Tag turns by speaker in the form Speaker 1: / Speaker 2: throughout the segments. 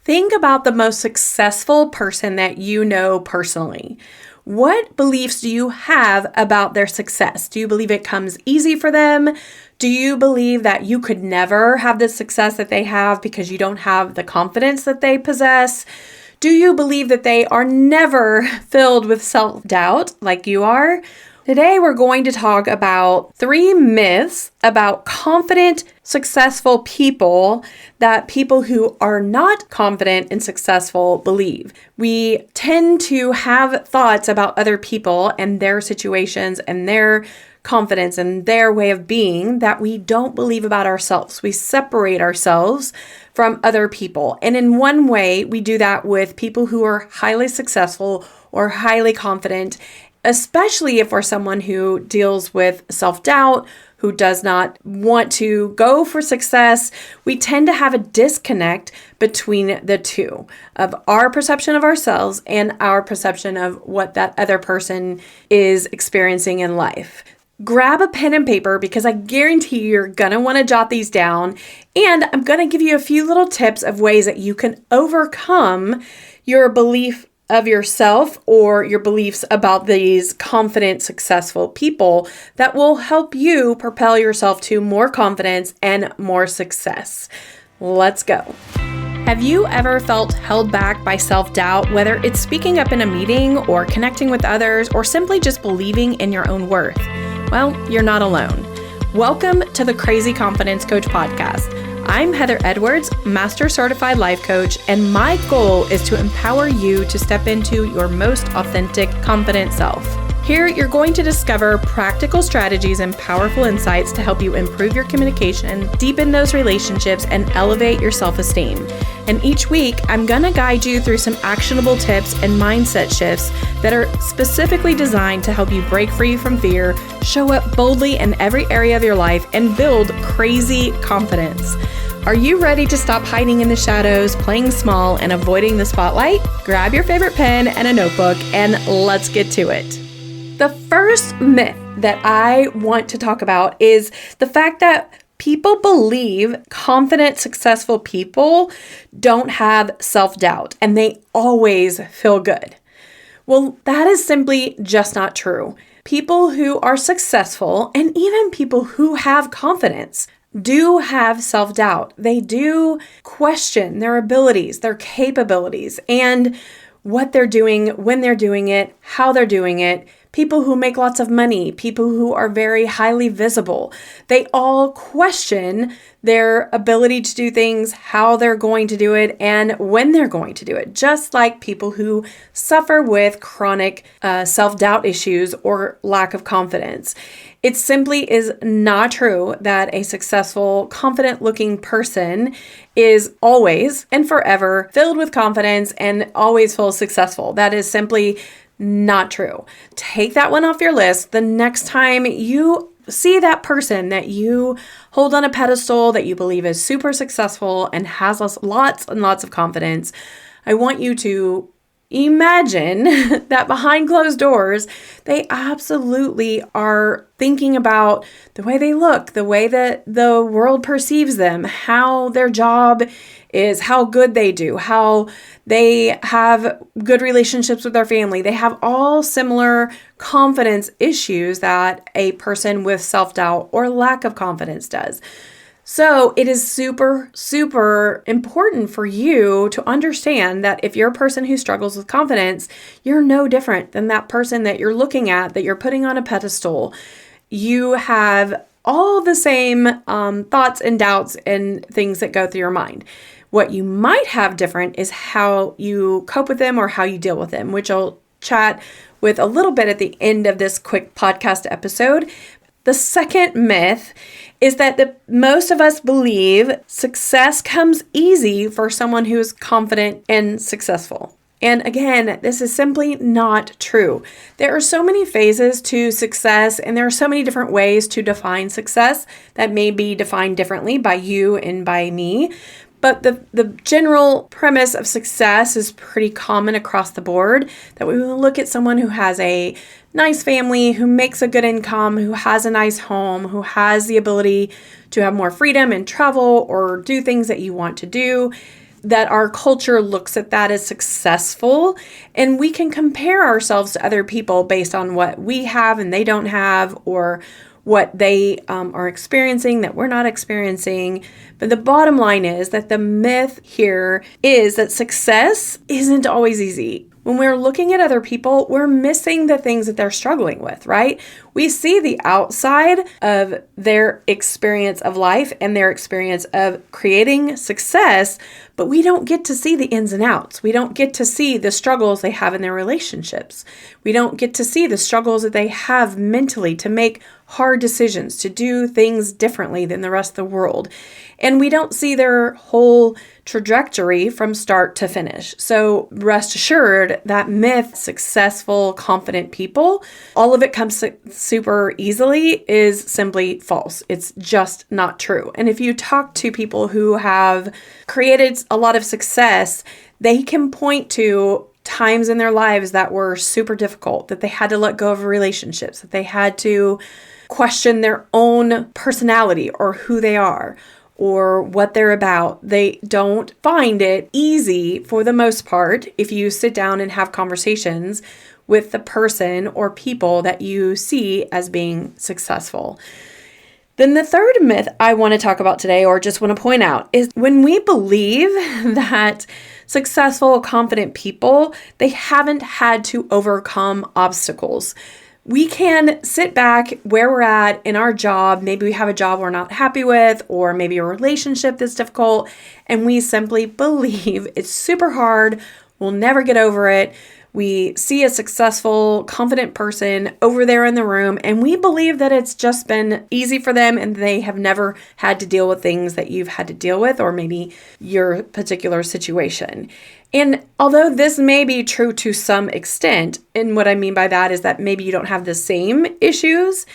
Speaker 1: Think about the most successful person that you know personally. What beliefs do you have about their success? Do you believe it comes easy for them? Do you believe that you could never have the success that they have because you don't have the confidence that they possess? Do you believe that they are never filled with self-doubt like you are? Today, we're going to talk about 3 myths about confident, successful people that people who are not confident and successful believe. We tend to have thoughts about other people and their situations and their confidence and their way of being that we don't believe about ourselves. We separate ourselves from other people. And in one way, we do that with people who are highly successful or highly confident, especially if we're someone who deals with self-doubt, who does not want to go for success. We tend to have a disconnect between the two of our perception of ourselves and our perception of what that other person is experiencing in life. Grab a pen and paper because I guarantee you're going to want to jot these down. And I'm going to give you a few little tips of ways that you can overcome your belief of yourself or your beliefs about these confident, successful people that will help you propel yourself to more confidence and more success. Let's go. Have you ever felt held back by self-doubt, whether it's speaking up in a meeting or connecting with others or simply just believing in your own worth? Well, you're not alone. Welcome to the Crazy Confidence Coach podcast. I'm Heather Edwards, Master Certified Life Coach, and my goal is to empower you to step into your most authentic, confident self. Here, you're going to discover practical strategies and powerful insights to help you improve your communication, deepen those relationships, and elevate your self-esteem. And each week, I'm going to guide you through some actionable tips and mindset shifts that are specifically designed to help you break free from fear, show up boldly in every area of your life, and build crazy confidence. Are you ready to stop hiding in the shadows, playing small, and avoiding the spotlight? Grab your favorite pen and a notebook, and let's get to it. The first myth that I want to talk about is the fact that people believe confident, successful people don't have self-doubt and they always feel good. Well, that is simply just not true. People who are successful and even people who have confidence do have self-doubt. They do question their abilities, their capabilities, and what they're doing, when they're doing it, how they're doing it. People who make lots of money, people who are very highly visible, they all question their ability to do things, how they're going to do it, and when they're going to do it, just like people who suffer with chronic self-doubt issues or lack of confidence. It simply is not true that a successful, confident-looking person is always and forever filled with confidence and always feels successful. That is simply not true. Take that one off your list. The next time you see that person that you hold on a pedestal that you believe is super successful and has lots and lots of confidence, I want you to imagine that behind closed doors, they absolutely are thinking about the way they look, the way that the world perceives them, how their job is, how good they do, how they have good relationships with their family. They have all similar confidence issues that a person with self-doubt or lack of confidence does. So it is super, super important for you to understand that if you're a person who struggles with confidence, you're no different than that person that you're looking at, that you're putting on a pedestal. You have all the same thoughts and doubts and things that go through your mind. What you might have different is how you cope with them or how you deal with them, which I'll chat with a little bit at the end of this quick podcast episode. The second myth is that most of us believe success comes easy for someone who is confident and successful. And again, this is simply not true. There are so many phases to success, and there are so many different ways to define success that may be defined differently by you and by me. But the general premise of success is pretty common across the board, that we will look at someone who has a nice family, who makes a good income, who has a nice home, who has the ability to have more freedom and travel or do things that you want to do. that our culture looks at that as successful, and we can compare ourselves to other people based on what we have and they don't have, or what they are experiencing that we're not experiencing. But the bottom line is that the myth here is that success isn't always easy. When we're looking at other people, we're missing the things that they're struggling with, right? We see the outside of their experience of life and their experience of creating success, but we don't get to see the ins and outs. We don't get to see the struggles they have in their relationships. We don't get to see the struggles that they have mentally to make hard decisions, to do things differently than the rest of the world. And we don't see their whole trajectory from start to finish. So rest assured, that myth, successful, confident people, all of it comes super easily, is simply false. It's just not true. And if you talk to people who have created a lot of success, they can point to times in their lives that were super difficult, that they had to let go of relationships, that they had to question their own personality or who they are or what they're about. They don't find it easy for the most part if you sit down and have conversations with the person or people that you see as being successful. Then the third myth I want to talk about today, or just want to point out, is when we believe that successful, confident people, they haven't had to overcome obstacles. We can sit back where we're at in our job. Maybe we have a job we're not happy with, or maybe a relationship that's difficult, and we simply believe it's super hard. We'll never get over it. We see a successful, confident person over there in the room, and we believe that it's just been easy for them and they have never had to deal with things that you've had to deal with, or maybe your particular situation. And although this may be true to some extent, and what I mean by that is that maybe you don't have the same issues,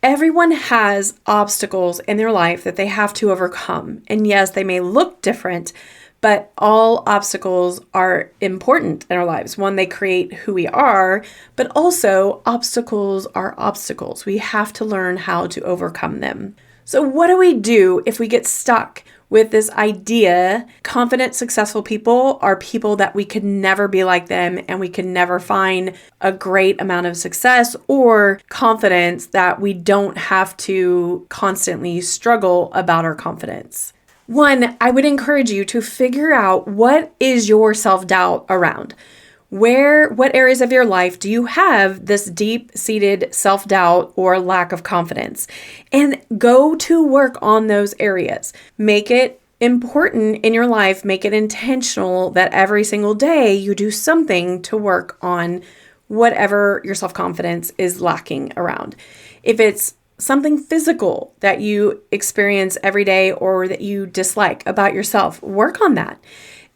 Speaker 1: everyone has obstacles in their life that they have to overcome. And yes, they may look different, but all obstacles are important in our lives. One, they create who we are, but also obstacles are obstacles. We have to learn how to overcome them. So what do we do if we get stuck with this idea? Confident, successful people are people that we could never be like them, and we can never find a great amount of success or confidence, that we don't have to constantly struggle about our confidence. One, I would encourage you to figure out, what is your self-doubt around? What areas of your life do you have this deep-seated self-doubt or lack of confidence? And go to work on those areas. Make it important in your life. Make it intentional that every single day you do something to work on whatever your self-confidence is lacking around. If it's something physical that you experience every day or that you dislike about yourself, work on that.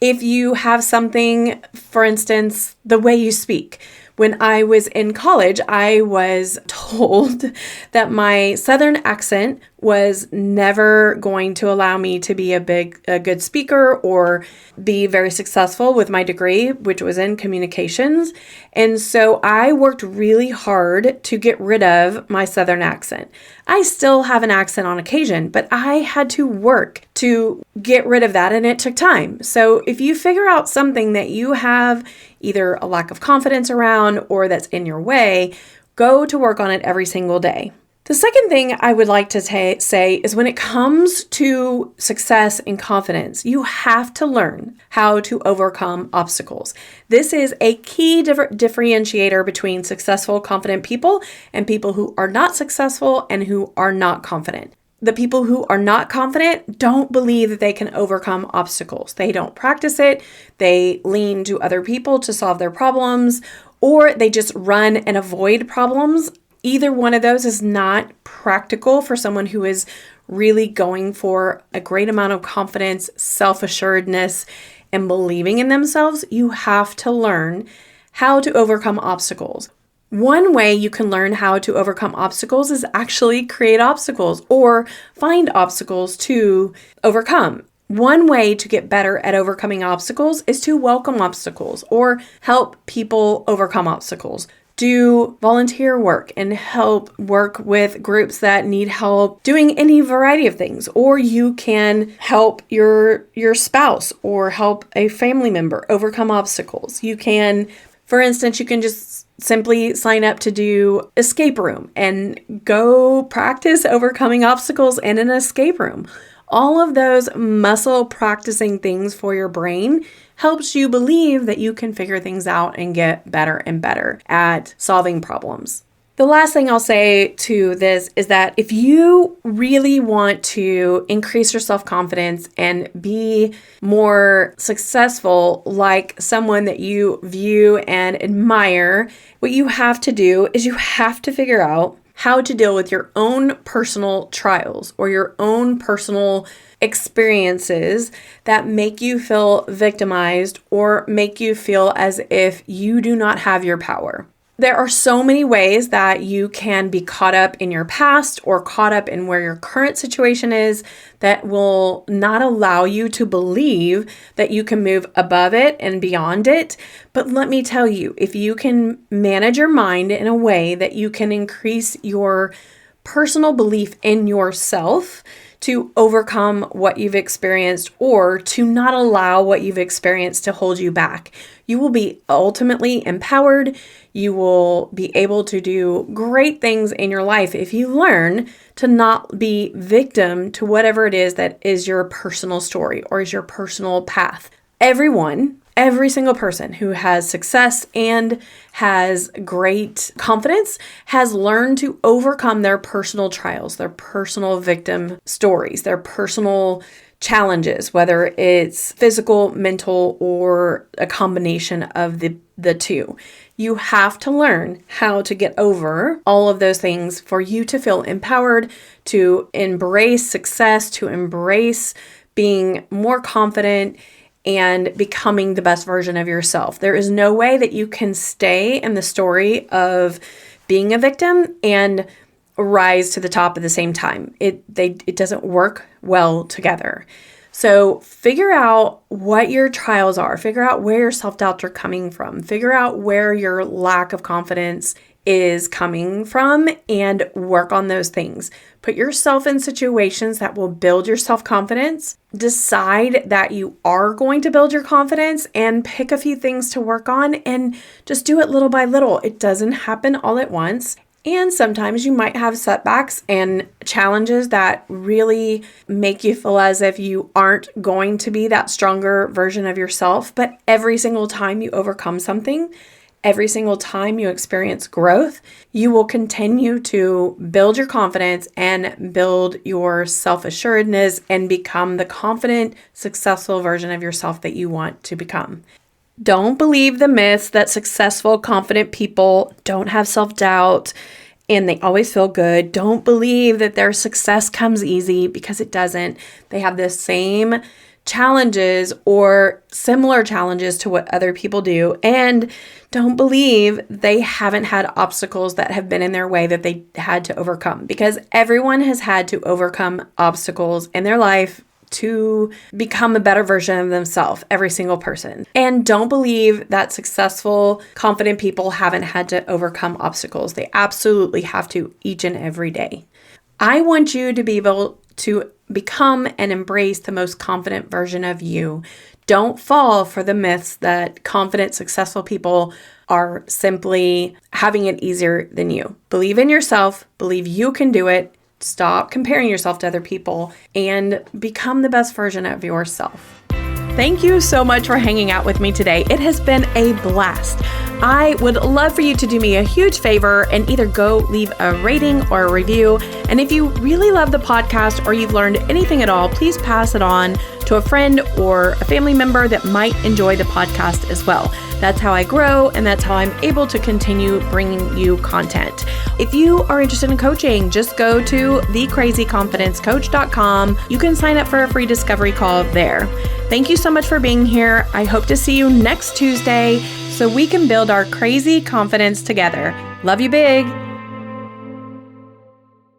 Speaker 1: If you have something, for instance, the way you speak. When I was in college, I was told that my Southern accent was never going to allow me to be a good speaker or be very successful with my degree, which was in communications. And so I worked really hard to get rid of my Southern accent. I still have an accent on occasion, but I had to work to get rid of that, and it took time. So if you figure out something that you have either a lack of confidence around or that's in your way, go to work on it every single day. The second thing I would like to say is, when it comes to success and confidence, you have to learn how to overcome obstacles. This is a key differentiator between successful, confident people and people who are not successful and who are not confident. The people who are not confident don't believe that they can overcome obstacles. They don't practice it. They lean to other people to solve their problems, or they just run and avoid problems. Either one of those is not practical for someone who is really going for a great amount of confidence, self-assuredness, and believing in themselves. You have to learn how to overcome obstacles. One way you can learn how to overcome obstacles is actually create obstacles or find obstacles to overcome. One way to get better at overcoming obstacles is to welcome obstacles or help people overcome obstacles. do volunteer work and help work with groups that need help doing any variety of things. Or you can help your spouse or help a family member overcome obstacles. You can, for instance, you can just simply sign up to do escape room and go practice overcoming obstacles in an escape room. All of those muscle practicing things for your brain helps you believe that you can figure things out and get better and better at solving problems. The last thing I'll say to this is that if you really want to increase your self-confidence and be more successful like someone that you view and admire, what you have to do is you have to figure out how to deal with your own personal trials or your own personal experiences that make you feel victimized or make you feel as if you do not have your power. There are so many ways that you can be caught up in your past or caught up in where your current situation is that will not allow you to believe that you can move above it and beyond it. But let me tell you, if you can manage your mind in a way that you can increase your personal belief in yourself to overcome what you've experienced or to not allow what you've experienced to hold you back, you will be ultimately empowered. You will be able to do great things in your life if you learn to not be victim to whatever it is that is your personal story or is your personal path. Every single person who has success and has great confidence has learned to overcome their personal trials, their personal victim stories, their personal challenges, whether it's physical, mental, or a combination of the two. You have to learn how to get over all of those things for you to feel empowered, to embrace success, to embrace being more confident and becoming the best version of yourself. There is no way that you can stay in the story of being a victim and rise to the top at the same time. It doesn't work well together. So figure out what your trials are. Figure out where your self-doubts are coming from. Figure out where your lack of confidence is coming from and work on those things. Put yourself in situations that will build your self-confidence. Decide that you are going to build your confidence and pick a few things to work on and just do it little by little. It doesn't happen all at once. And sometimes you might have setbacks and challenges that really make you feel as if you aren't going to be that stronger version of yourself. But every single time you overcome something, every single time you experience growth, you will continue to build your confidence and build your self-assuredness and become the confident, successful version of yourself that you want to become. Don't believe the myths that successful, confident people don't have self-doubt and they always feel good. Don't believe that their success comes easy, because it doesn't. They have the same challenges or similar challenges to what other people do. And don't believe they haven't had obstacles that have been in their way that they had to overcome, because everyone has had to overcome obstacles in their life to become a better version of themselves, every single person. And don't believe that successful, confident people haven't had to overcome obstacles. They absolutely have to each and every day. I want you to be able to become and embrace the most confident version of you. Don't fall for the myths that confident, successful people are simply having it easier than you. Believe in yourself. Believe you can do it. Stop comparing yourself to other people and become the best version of yourself. Thank you so much for hanging out with me today. It has been a blast. I would love for you to do me a huge favor and either go leave a rating or a review. And if you really love the podcast or you've learned anything at all, please pass it on to a friend or a family member that might enjoy the podcast as well. That's how I grow, and that's how I'm able to continue bringing you content. If you are interested in coaching, just go to thecrazyconfidencecoach.com. You can sign up for a free discovery call there. Thank you so much for being here. I hope to see you next Tuesday so we can build our crazy confidence together. Love you big.